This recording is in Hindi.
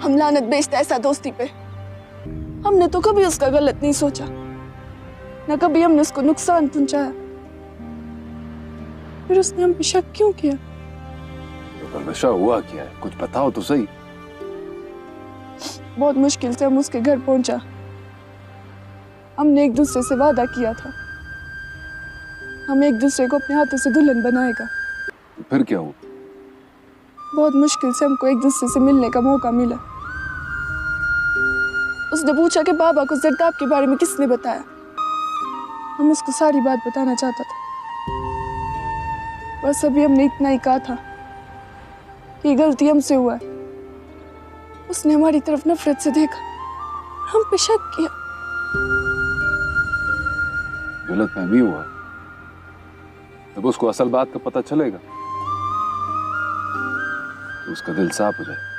हम लानत बेचते ऐसा दोस्ती पे। हमने तो कभी उसका गलत नहीं सोचा, ना कभी हमने उसको नुकसान पहुंचाया। फिर उसने हम पे शक क्यों किया? तो नशा हुआ क्या है, कुछ बताओ तो सही। बहुत मुश्किल से हम उसके घर पहुंचा। हमने एक दूसरे से वादा किया था, हम एक दूसरे को अपने हाथों से दुल्हन बनाएगा। फिर क्या हुआ? बहुत मुश्किल से हमको एक दूसरे से मिलने का मौका मिला। उसने पूछा कि बाबा को जरदाब के बारे में किसने बताया। हम उसको सारी बात बताना चाहता था, बस अभी हमने इतना ही कहा था कि गलती हमसे हुआ है। उसने हमारी तरफ नफरत से देखा, हम पे शक किया। गलतफहमी हुआ, जब उसको असल बात का पता चलेगा तो उसका दिल साफ हो जाए।